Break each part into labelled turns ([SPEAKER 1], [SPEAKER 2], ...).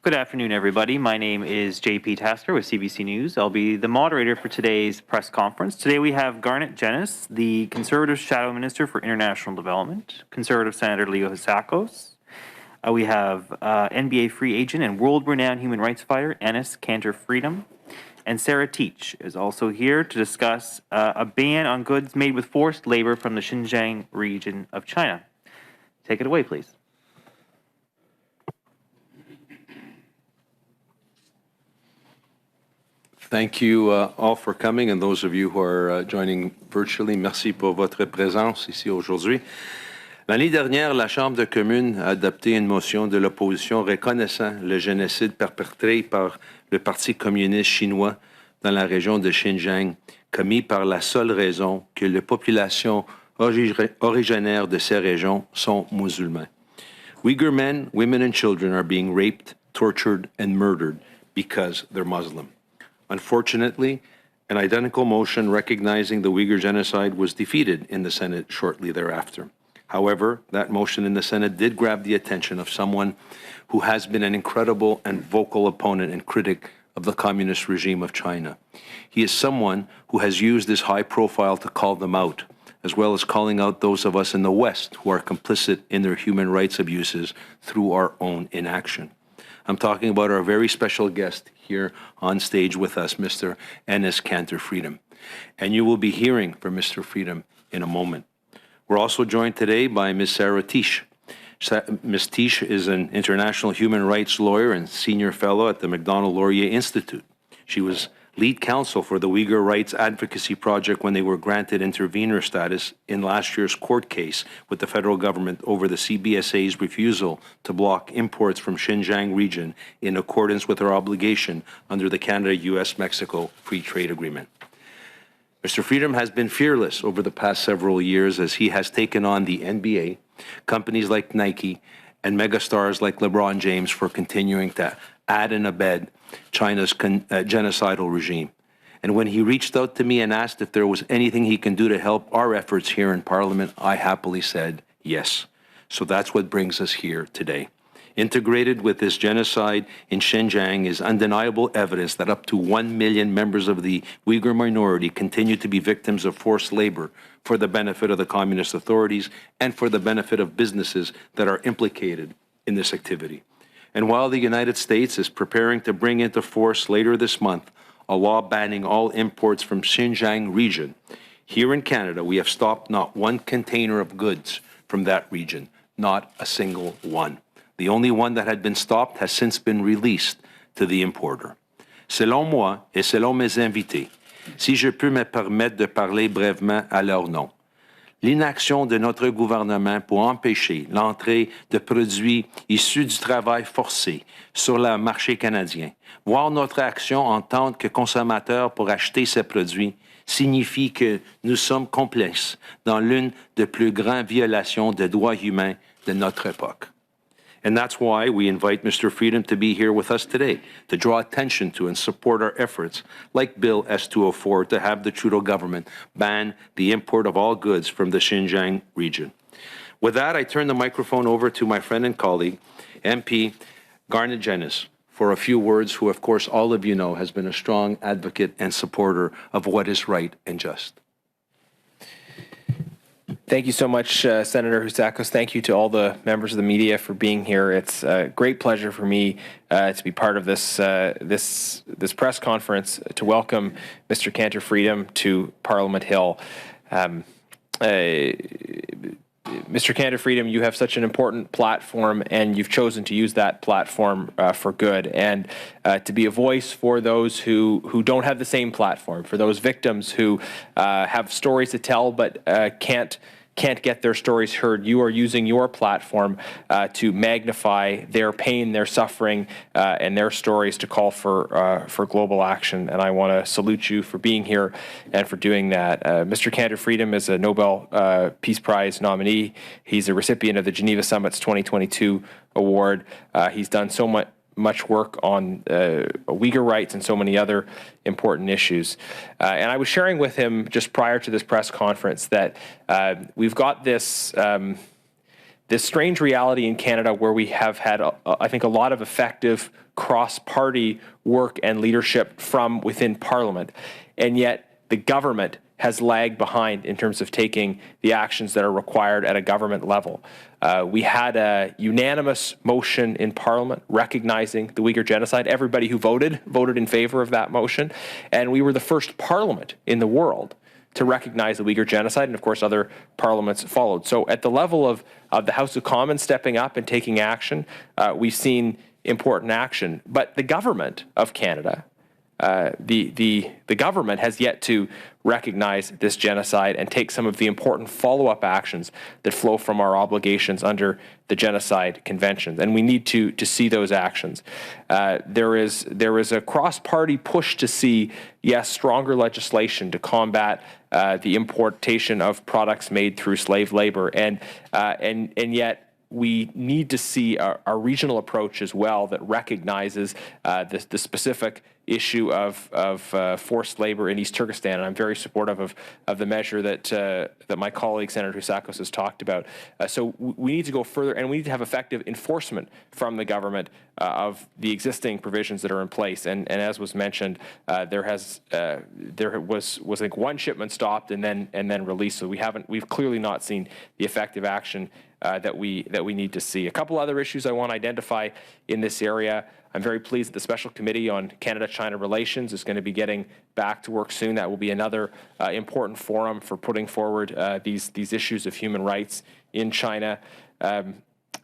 [SPEAKER 1] Good afternoon, everybody. My name is JP Tasker with CBC News. I'll be the moderator for today's press conference. Today we have Garnett Genuis, the Conservative Shadow Minister for International Development, Conservative Senator Leo Housakos. We have NBA free agent and world-renowned human rights fighter Enes Kanter Freedom. And Sarah Teich is also here to discuss a ban on goods made with forced labor from the Xinjiang region of China. Take it away, please.
[SPEAKER 2] Thank you all for coming, and those of you who are joining virtually, merci pour votre présence ici aujourd'hui. L'année dernière, la Chambre des communes a adopté une motion de l'opposition reconnaissant le génocide perpétré par le Parti communiste chinois dans la région de Xinjiang, commis par la seule raison que les populations originaires de ces régions sont musulmans. Uyghur men, women, and children are being raped, tortured, and murdered because they're Muslim. Unfortunately, an identical motion recognizing the Uyghur genocide was defeated in the Senate shortly thereafter. However, that motion in the Senate did grab the attention of someone who has been an incredible and vocal opponent and critic of the communist regime of China. He is someone who has used this high profile to call them out, as well as calling out those of us in the West who are complicit in their human rights abuses through our own inaction. I'm talking about our very special guest here on stage with us, Mr. Enes Kanter Freedom. And you will be hearing from Mr. Freedom in a moment. We're also joined today by Ms. Sarah Teich. Ms. Teich is an international human rights lawyer and senior fellow at the Macdonald-Laurier Institute. She was lead counsel for the Uyghur Rights Advocacy Project when they were granted intervenor status in last year's court case with the federal government over the CBSA's refusal to block imports from Xinjiang region in accordance with their obligation under the Canada-US-Mexico Free Trade Agreement. Mr. Freedom has been fearless over the past several years as he has taken on the NBA, companies like Nike, and megastars like LeBron James for continuing to aid and abet China's genocidal regime. And when he reached out to me and asked if there was anything he can do to help our efforts here in Parliament, I happily said yes. So that's what brings us here today. Integrated with this genocide in Xinjiang is undeniable evidence that up to 1 million members of the Uyghur minority continue to be victims of forced labor for the benefit of the communist authorities and for the benefit of businesses that are implicated in this activity. And while the United States is preparing to bring into force later this month a law banning all imports from Xinjiang region, here in Canada we have stopped not one container of goods from that region, not a single one. The only one that had been stopped has since been released to the importer. Selon moi et selon mes invités, si je peux me permettre de parler brièvement à leur nom, l'inaction de notre gouvernement pour empêcher l'entrée de produits issus du travail forcé sur le marché canadien, voire notre action en tant que consommateurs pour acheter ces produits, signifie que nous sommes complices dans l'une des plus grandes violations des droits humains de notre époque. And that's why we invite Mr. Freedom to be here with us today, to draw attention to and support our efforts, like Bill S-204, to have the Trudeau government ban the import of all goods from the Xinjiang region. With that, I turn the microphone over to my friend and colleague, MP Garnett Genuis, for a few words, who, of course, all of you know, has been a strong advocate and supporter of what is right and just.
[SPEAKER 3] Thank you so much, Senator Housakos. Thank you to all the members of the media for being here. It's a great pleasure for me to be part of this press conference to welcome Mr. Kanter Freedom to Parliament Hill. Mr. Kanter Freedom, you have such an important platform, and you've chosen to use that platform for good, and to be a voice for those who don't have the same platform, for those victims who have stories to tell but can't get their stories heard. You are using your platform to magnify their pain, their suffering, and their stories to call for global action. And I want to salute you for being here and for doing that. Mr. Kanter Freedom is a Nobel Peace Prize nominee. He's a recipient of the Geneva Summit's 2022 award. He's done so much work on Uyghur rights and so many other important issues. And I was sharing with him just prior to this press conference that we've got this this strange reality in Canada where we have had, I think, a lot of effective cross-party work and leadership from within Parliament, and yet the government has lagged behind in terms of taking the actions that are required at a government level. We had a unanimous motion in Parliament recognizing the Uyghur genocide. Everybody who voted in favor of that motion, and we were the first Parliament in the world to recognize the Uyghur genocide, and of course other parliaments followed. So at the level of the House of Commons stepping up and taking action, we've seen important action. But the government of Canada, the government has yet to recognize this genocide and take some of the important follow-up actions that flow from our obligations under the Genocide Convention, and we need to see those actions. There is a cross-party push to see, yes, stronger legislation to combat the importation of products made through slave labor, and yet we need to see a regional approach as well that recognizes the specific issue of forced labor in East Turkestan, and I'm very supportive of the measure that my colleague Senator Housakos has talked about. So we need to go further, and we need to have effective enforcement from the government of the existing provisions that are in place. And as was mentioned, there was I think one shipment stopped and then released. So we've clearly not seen the effective action that we need to see. A couple other issues I want to identify in this area. I'm very pleased that the Special Committee on Canada-China Relations is going to be getting back to work soon. That will be another important forum for putting forward these issues of human rights in China.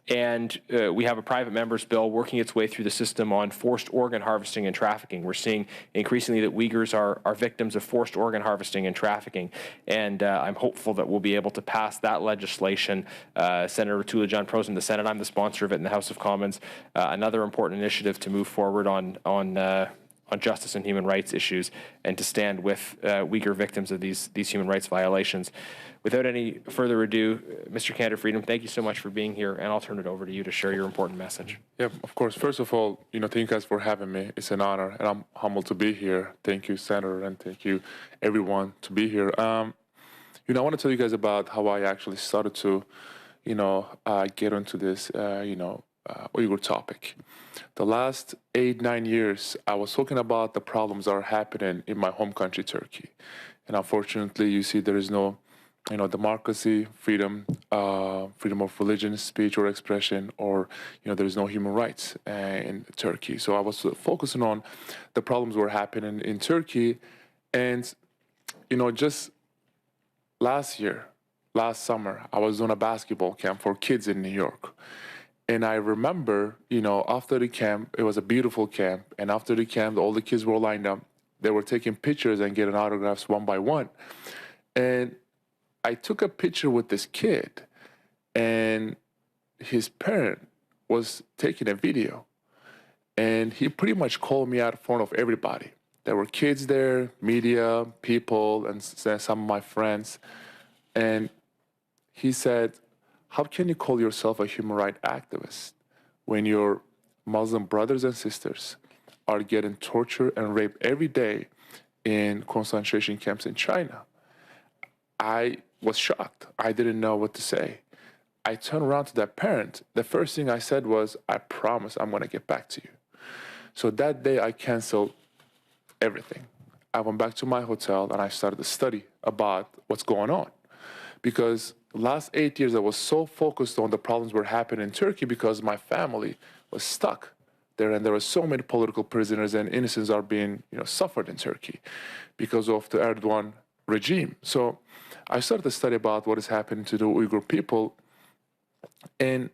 [SPEAKER 3] And we have a private member's bill working its way through the system on forced organ harvesting and trafficking. We're seeing increasingly that Uyghurs are victims of forced organ harvesting and trafficking. And I'm hopeful that we'll be able to pass that legislation. Senator Ratula John Pros in the Senate, I'm the sponsor of it in the House of Commons. Another important initiative to move forward on justice and human rights issues and to stand with Uyghur victims of these human rights violations. Without any further ado, Mr. Kanter Freedom, thank you so much for being here, and I'll turn it over to you to share your important message.
[SPEAKER 4] Yeah, of course. First of all, thank you guys for having me. It's an honor, and I'm humbled to be here. Thank you, Senator, and thank you, everyone, to be here. I want to tell you guys about how I actually started to, get into this, Uyghur topic. The last 8-9 years, I was talking about the problems that are happening in my home country, Turkey. And unfortunately, you see there is no, democracy, freedom of religion, speech, or expression, or, there is no human rights in Turkey. So I was focusing on the problems that were happening in Turkey. And, just last summer, I was on a basketball camp for kids in New York. And I remember, after the camp, it was a beautiful camp. And after the camp, all the kids were lined up. They were taking pictures and getting autographs one by one. And I took a picture with this kid, and his parent was taking a video. And he pretty much called me out in front of everybody. There were kids there, media, people, and some of my friends. And he said, "How can you call yourself a human rights activist when your Muslim brothers and sisters are getting tortured and raped every day in concentration camps in China?" I was shocked. I didn't know what to say. I turned around to that parent. The first thing I said was, "I promise I'm going to get back to you." So that day I canceled everything. I went back to my hotel and I started to study about what's going on. Because the last 8 years I was so focused on the problems that were happening in Turkey because my family was stuck there, and there were so many political prisoners and innocents are being suffered in Turkey because of the Erdogan regime. So I started to study about what is happening to the Uyghur people. And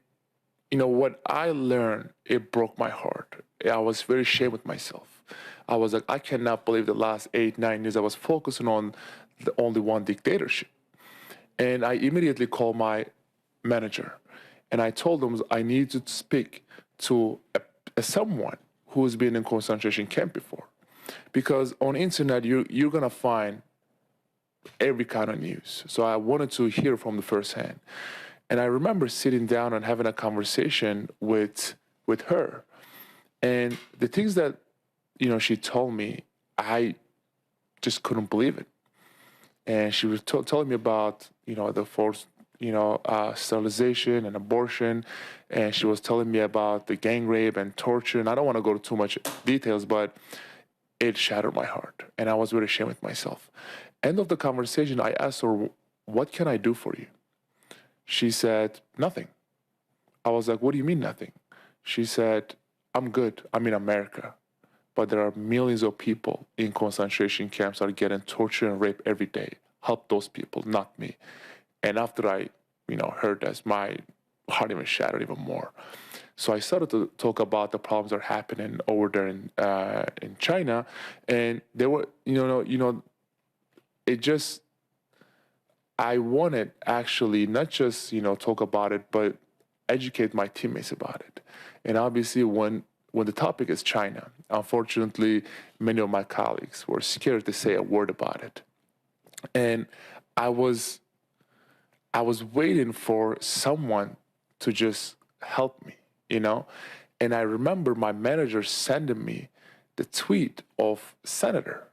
[SPEAKER 4] what I learned, it broke my heart. I was very ashamed with myself. I was like, I cannot believe the last 8-9 years I was focusing on the only one dictatorship. And I immediately called my manager, and I told him I need to speak to someone who has been in concentration camp before. Because on internet, you're going to find every kind of news. So I wanted to hear from the first hand. And I remember sitting down and having a conversation with her. And the things that, she told me, I just couldn't believe it. And she was telling me about, the forced sterilization and abortion, and she was telling me about the gang rape and torture. And I don't want to go into too much details, but it shattered my heart, and I was very ashamed with myself. End of the conversation, I asked her, "What can I do for you?" She said, "Nothing." I was like, "What do you mean nothing?" She said, "I'm good. I'm in America, but there are millions of people in concentration camps that are getting tortured and raped every day. Help those people, not me." And after I, heard that, my heart even shattered even more. So I started to talk about the problems that are happening over there in China, and they were, it just, I wanted actually not just talk about it, but educate my teammates about it. And obviously, when the topic is China, unfortunately, many of my colleagues were scared to say a word about it. And I was waiting for someone to just help me, And I remember my manager sending me the tweet of Senator,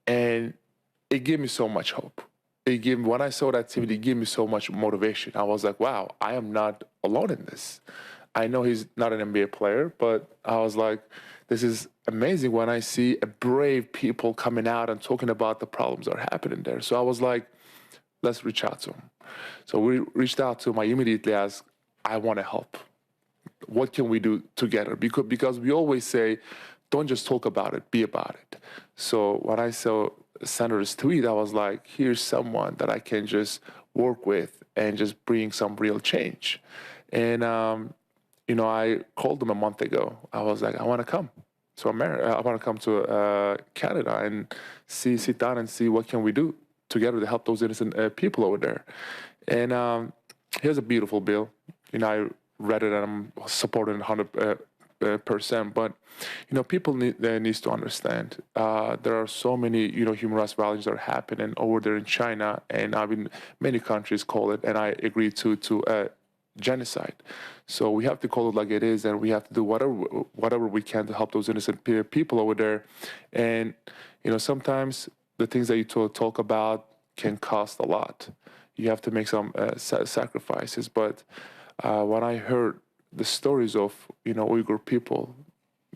[SPEAKER 4] and it gave me so much hope. When I saw that tweet, it gave me so much motivation. I was like, wow, I am not alone in this. I know he's not an NBA player, but I was like, this is amazing when I see a brave people coming out and talking about the problems that are happening there. So I was like, let's reach out to him. So we reached out to him. I immediately asked, I want to help. What can we do together? Because we always say, don't just talk about it, be about it. So when I saw Senator's tweet, I was like, here's someone that I can just work with and just bring some real change. And, I called him a month ago. I was like, I want to come to America. I want to come to Canada and sit down and see what can we do together to help those innocent people over there. And here's a beautiful bill. I read it and I'm supporting it 100%. But people needs to understand there are so many human rights violations that are happening over there in China, and many countries call it, and I agree to genocide. So we have to call it like it is, and we have to do whatever we can to help those innocent people over there. And sometimes the things that you talk about can cost a lot. You have to make some sacrifices. But when I heard the stories of Uyghur people,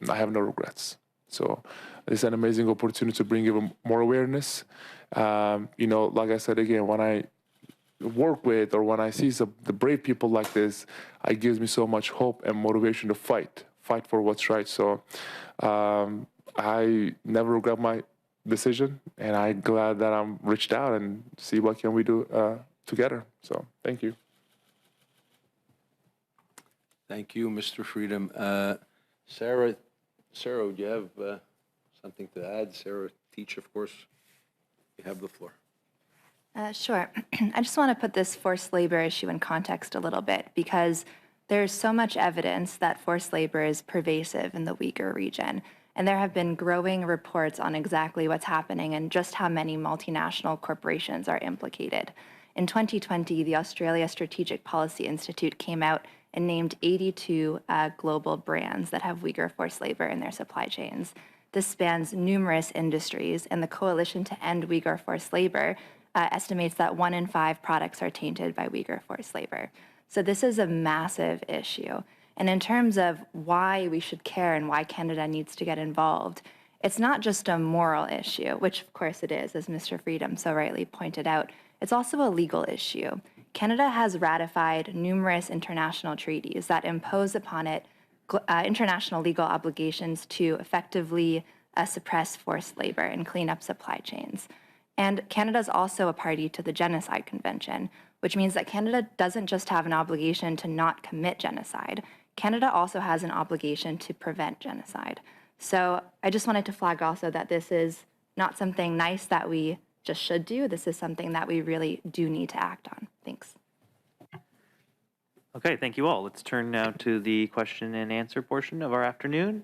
[SPEAKER 4] I have no regrets. So it's an amazing opportunity to bring even more awareness. Like I said again, when I work with or when I see the brave people like this, it gives me so much hope and motivation to fight for what's right. So I never regret my decision, and I'm glad that I'm reached out and see what can we do together. So thank you.
[SPEAKER 2] Thank you, Mr. Freedom. Sarah, do you have something to add? Sarah Teich, of course, you have the floor.
[SPEAKER 5] Sure. I just want to put this forced labor issue in context a little bit, because there's so much evidence that forced labor is pervasive in the Uyghur region. And there have been growing reports on exactly what's happening and just how many multinational corporations are implicated. In 2020, the Australia Strategic Policy Institute came out and named 82 global brands that have Uyghur forced labor in their supply chains. This spans numerous industries, and the Coalition to End Uyghur Forced Labor estimates that 1 in 5 products are tainted by Uyghur forced labor. So this is a massive issue. And in terms of why we should care and why Canada needs to get involved, it's not just a moral issue, which of course it is, as Mr. Freedom so rightly pointed out. It's also a legal issue. Canada has ratified numerous international treaties that impose upon it international legal obligations to effectively suppress forced labor and clean up supply chains. And Canada is also a party to the Genocide Convention, which means that Canada doesn't just have an obligation to not commit genocide. Canada also has an obligation to prevent genocide. So I just wanted to flag also that this is not something nice that we just should do. This is something that we really do need to act on. Thanks.
[SPEAKER 1] Okay, thank you all. Let's turn now to the question and answer portion of our afternoon.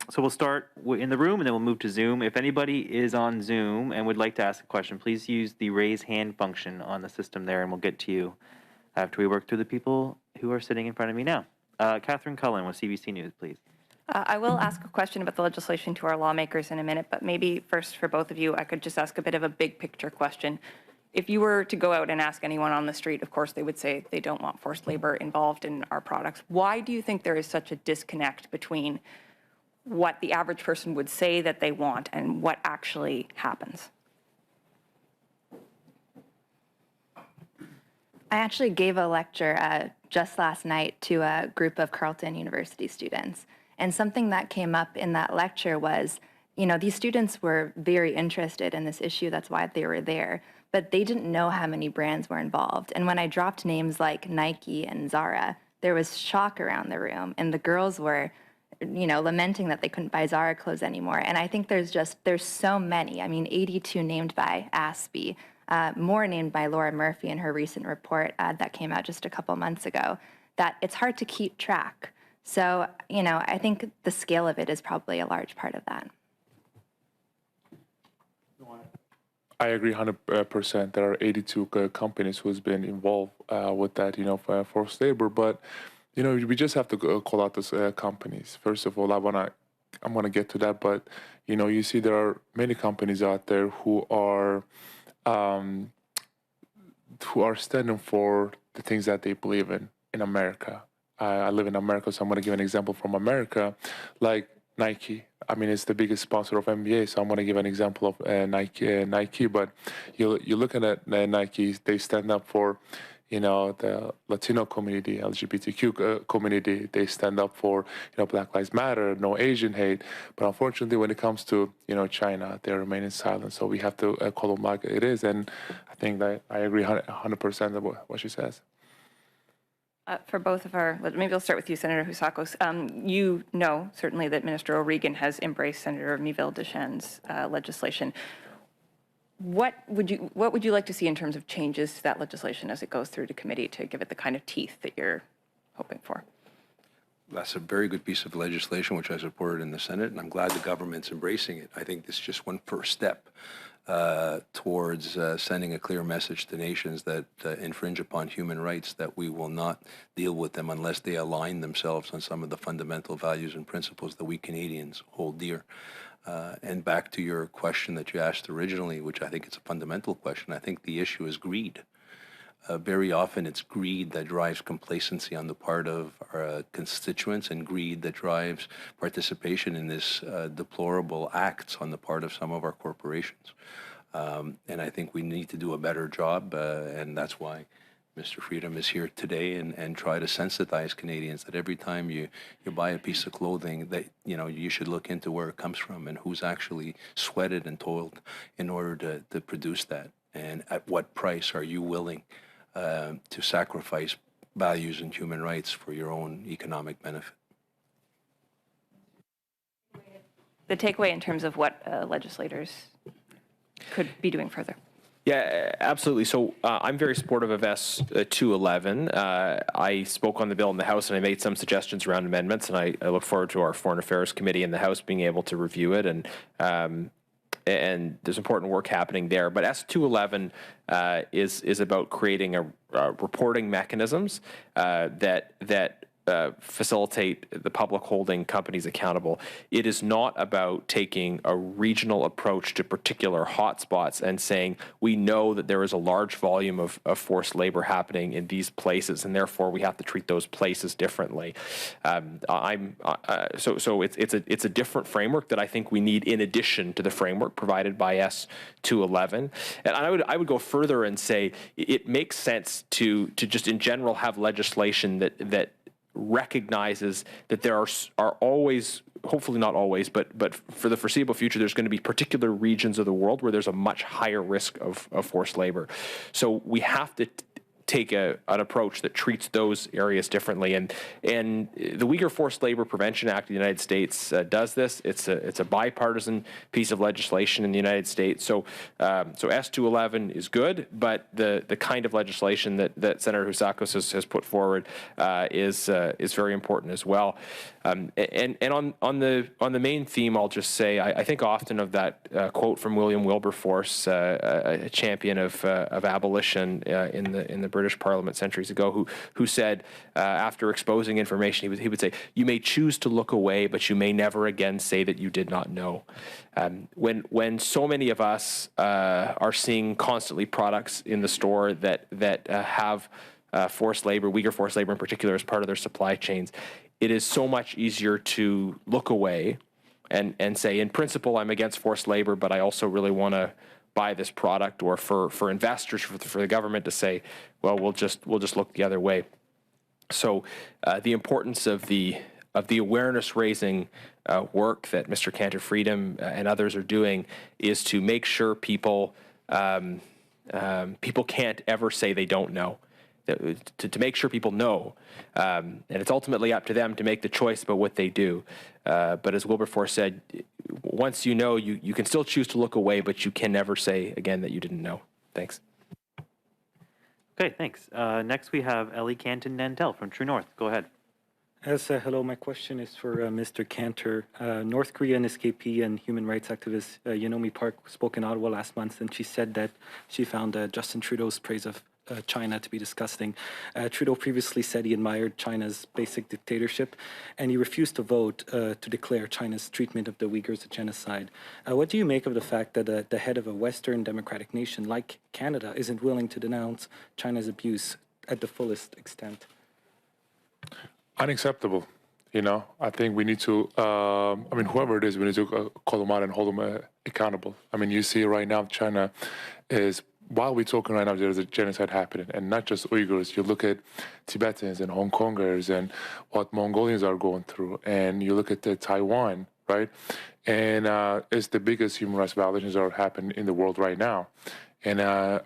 [SPEAKER 1] So we'll start in the room and then we'll move to Zoom. If anybody is on Zoom and would like to ask a question, please use the raise hand function on the system there, and we'll get to you after we work through the people who are sitting in front of me now. Catherine Cullen with CBC News, please.
[SPEAKER 6] I will ask a question about the legislation to our lawmakers in a minute, but maybe first for both of you, I could just ask a bit of a big picture question. if you were to go out and ask anyone on the street, of course, they would say they don't want forced labor involved in our products. Why do you think there is such a disconnect between what the average person would say that they want and what actually happens?
[SPEAKER 5] I actually gave a lecture just last night to a group of Carleton University students. And something that came up in that lecture was, these students were very interested in this issue. That's why they were there. But they didn't know how many brands were involved. And when I dropped names like Nike and Zara, there was shock around the room. And the girls were, lamenting that they couldn't buy Zara clothes anymore. And I think there's so many. 82 named by ASPE. More named by Laura Murphy in her recent report that came out just a couple months ago, that it's hard to keep track. So, I think the scale of it is probably a large part of that.
[SPEAKER 4] I agree 100%. There are 82 companies who's been involved with that, forced labor. But, we just have to call out those companies. First of all, I'm gonna get to that. But, you see there are many companies out there who are standing for the things that they believe in America. I live in America, so I'm going to give an example from America, like Nike. It's the biggest sponsor of NBA, so I'm going to give an example of Nike. But you're looking at Nike, they stand up for, the Latino community, LGBTQ community. They stand up for, Black Lives Matter, no Asian hate. But unfortunately, when it comes to, China, they remain silent. So we have to call them like it is. And I think that I agree 100% of what she says.
[SPEAKER 6] For both of maybe I'll start with you, Senator Housakos. You know certainly that Minister O'Regan has embraced Senator Miville-Deschênes' legislation. What would you like to see in terms of changes to that legislation as it goes through to committee to give it the kind of teeth that you're hoping for?
[SPEAKER 2] That's a very good piece of legislation, which I supported in the Senate, and I'm glad the government's embracing it. I think this is just one first step towards sending a clear message to nations that infringe upon human rights, that we will not deal with them unless they align themselves on some of the fundamental values and principles that we Canadians hold dear. And back to your question that you asked originally, which I think is a fundamental question, I think the issue is greed. Very often it's greed that drives complacency on the part of our constituents, and greed that drives participation in this deplorable acts on the part of some of our corporations. And I think we need to do a better job, and that's why Mr. Freedom is here today, and try to sensitize Canadians that every time you buy a piece of clothing, that you should look into where it comes from and who's actually sweated and toiled in order to produce that, and at what price are you willing to sacrifice values and human rights for your own economic benefit.
[SPEAKER 6] The takeaway in terms of what legislators could be doing further.
[SPEAKER 3] Yeah, absolutely. So I'm very supportive of S-211. I spoke on the bill in the House, and I made some suggestions around amendments, and I look forward to our Foreign Affairs Committee in the House being able to review it, and there's important work happening there. But S-211 is about creating reporting mechanisms that facilitate the public holding companies accountable. It is not about taking a regional approach to particular hotspots and saying, we know that there is a large volume of forced labor happening in these places, and therefore we have to treat those places differently. So it's a different framework that I think we need in addition to the framework provided by S-211. And I would go further and say it makes sense to just in general have legislation that recognizes that there are always, hopefully not always, but for the foreseeable future, there's going to be particular regions of the world where there's a much higher risk of forced labor. So we have to take an approach that treats those areas differently. And the Uyghur Forced Labor Prevention Act of the United States does this. It's a bipartisan piece of legislation in the United States. So S-211 is good, but the kind of legislation that Senator Housakos has put forward is very important as well. And on the main theme, I'll just say I think often of that quote from William Wilberforce, a champion of abolition in the British British Parliament centuries ago, who said, after exposing information, he would say, "You may choose to look away, but you may never again say that you did not know." When so many of us are seeing constantly products in the store that have forced labor, Uyghur forced labor in particular, as part of their supply chains, it is so much easier to look away and say, in principle, I'm against forced labor, but I also really want to buy this product, or for investors, for the government to say, well, we'll just look the other way. So the importance of the awareness raising work that Mr. Kanter Freedom and others are doing is to make sure people can't ever say they don't know. To make sure people know, and it's ultimately up to them to make the choice about what they do. But as Wilberforce said, once you know, you can still choose to look away, but you can never say again that you didn't know. Thanks.
[SPEAKER 1] Okay, thanks. Next we have Ellie Canton-Nantel from True North. Go ahead.
[SPEAKER 7] Yes, hello. My question is for Mr. Kanter. North Korean escapee and human rights activist Yeonmi Park spoke in Ottawa last month, and she said that she found Justin Trudeau's praise of China to be disgusting. Trudeau previously said he admired China's basic dictatorship, and he refused to vote to declare China's treatment of the Uyghurs a genocide. What do you make of the fact that the head of a Western democratic nation like Canada isn't willing to denounce China's abuse at the fullest extent?
[SPEAKER 4] Unacceptable. I think we need to, whoever it is, we need to call them out and hold them accountable. You see right now China is, while we're talking right now, there's a genocide happening, and not just Uyghurs. You look at Tibetans and Hong Kongers and what Mongolians are going through, and you look at Taiwan, right? And it's the biggest human rights violations that are happening in the world right now. And I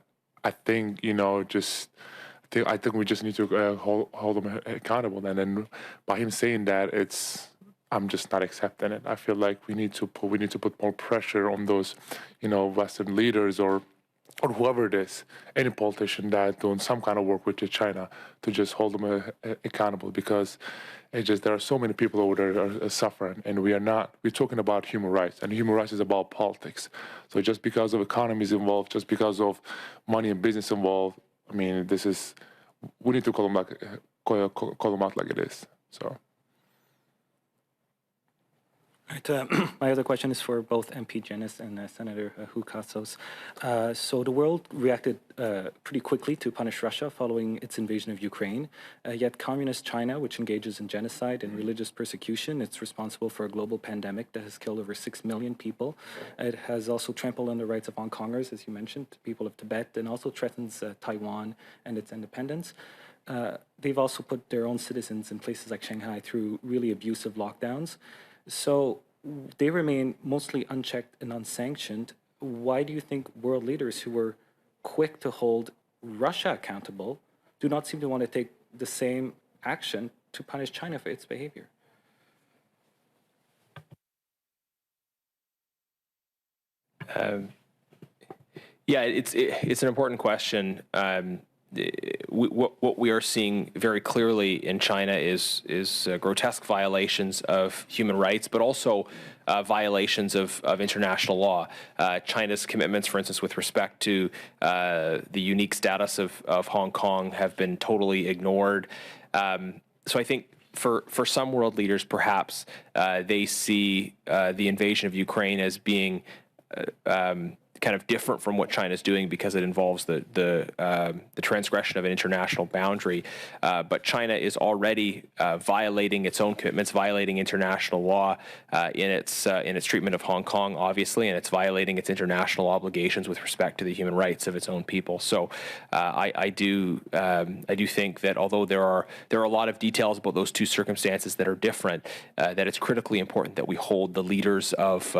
[SPEAKER 4] think, I think we just need to hold them accountable. And then by him saying that, I'm just not accepting it. I feel like we need to put more pressure on those, Western leaders or whoever it is, any politician that doing some kind of work with China, to just hold them accountable, because there are so many people over there that are suffering, and we're talking about human rights, and human rights is about politics. So just because of economies involved, just because of money and business involved, we need to call them out like it is. So.
[SPEAKER 7] Right, my other question is for both MP Genuis and Senator Housakos. So the world reacted pretty quickly to punish Russia following its invasion of Ukraine. Yet communist China, which engages in genocide and religious persecution, it's responsible for a global pandemic that has killed over 6 million people. It has also trampled on the rights of Hong Kongers, as you mentioned, people of Tibet, and also threatens Taiwan and its independence. They've also put their own citizens in places like Shanghai through really abusive lockdowns. So they remain mostly unchecked and unsanctioned. Why do you think world leaders who were quick to hold Russia accountable do not seem to want to take the same action to punish China for its behavior?
[SPEAKER 3] Yeah, it's an important question. What we are seeing very clearly in China is grotesque violations of human rights, but also violations of international law. China's commitments, for instance, with respect to the unique status of Hong Kong, have been totally ignored. So I think for some world leaders, perhaps they see the invasion of Ukraine as being kind of different from what China's doing because it involves the transgression of an international boundary. But China is already violating its own commitments, violating international law in its treatment of Hong Kong, obviously, and it's violating its international obligations with respect to the human rights of its own people. So I do think that although there are a lot of details about those two circumstances that are different, that it's critically important that we hold the leaders of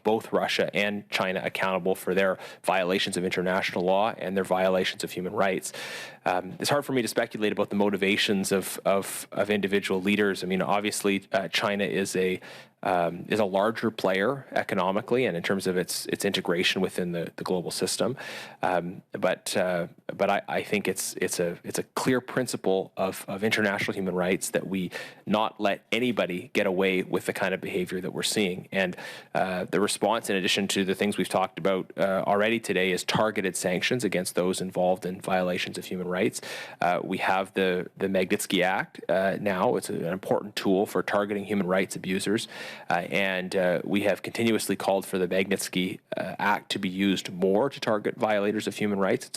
[SPEAKER 3] both Russia and China accountable for their violations of international law and their violations of human rights. It's hard for me to speculate about the motivations of individual leaders. I mean, obviously, China is a is a larger player economically and in terms of its integration within the global system. But I think it's a clear principle of international human rights that we not let anybody get away with the kind of behavior that we're seeing. And the response, in addition to the things we've talked about already today, is targeted sanctions against those involved in violations of human rights. We have the Magnitsky Act now. It's an important tool for targeting human rights abusers. And we have continuously called for the Magnitsky Act to be used more to target violators of human rights.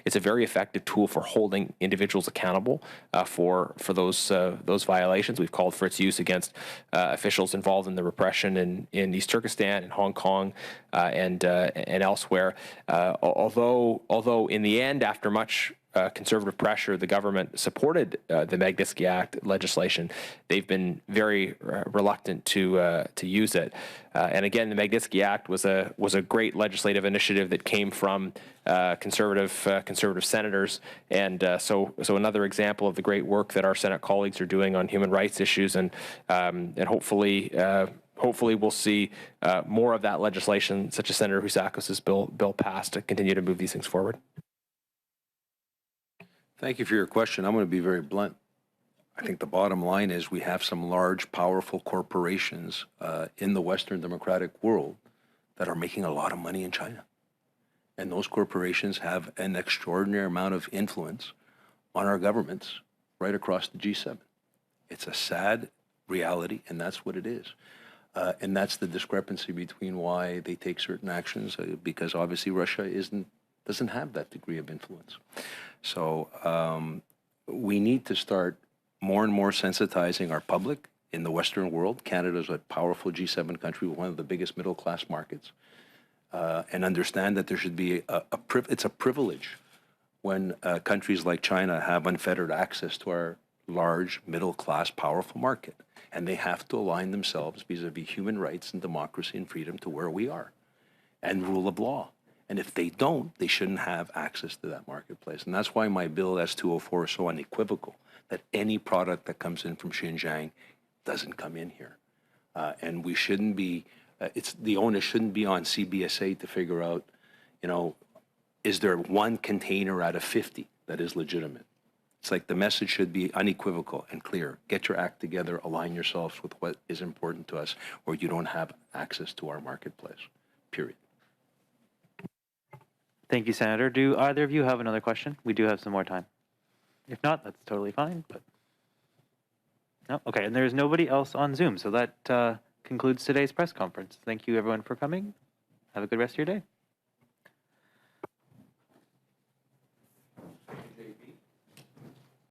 [SPEAKER 3] It's a very effective tool for holding individuals accountable for those violations. We've called for its use against officials involved in the repression in East Turkestan, in Hong Kong, and elsewhere. Although in the end, after much conservative pressure, the government supported the Magnitsky Act legislation. They've been very reluctant to use it. And again, the Magnitsky Act was a great legislative initiative that came from conservative senators, and so another example of the great work that our Senate colleagues are doing on human rights issues, and hopefully we'll see more of that legislation, such as Senator Housakos' bill passed, to continue to move these things forward.
[SPEAKER 2] Thank you for your question. I'm going to be very blunt. I think the bottom line is we have some large, powerful corporations in the Western democratic world that are making a lot of money in China. And those corporations have an extraordinary amount of influence on our governments right across the G7. It's a sad reality, and that's what it is. And that's the discrepancy between why they take certain actions, because obviously Russia doesn't have that degree of influence. So we need to start more and more sensitizing our public in the Western world. Canada is a powerful G7 country with one of the biggest middle-class markets, and understand that there should be it's a privilege when countries like China have unfettered access to our large, middle-class, powerful market. And they have to align themselves vis-a-vis human rights and democracy and freedom to where we are, and rule of law. And if they don't, they shouldn't have access to that marketplace. And that's why my bill S204 is so unequivocal, that any product that comes in from Xinjiang doesn't come in here. And we shouldn't be, the onus shouldn't be on CBSA to figure out, is there one container out of 50 that is legitimate? It's like the message should be unequivocal and clear. Get your act together, align yourselves with what is important to us, or you don't have access to our marketplace, period.
[SPEAKER 1] Thank you, Senator. Do either of you have another question? We do have some more time. If not, that's totally fine. But no, okay. And there's nobody else on Zoom, so that concludes today's press conference. Thank you, everyone, for coming. Have a good rest of your day.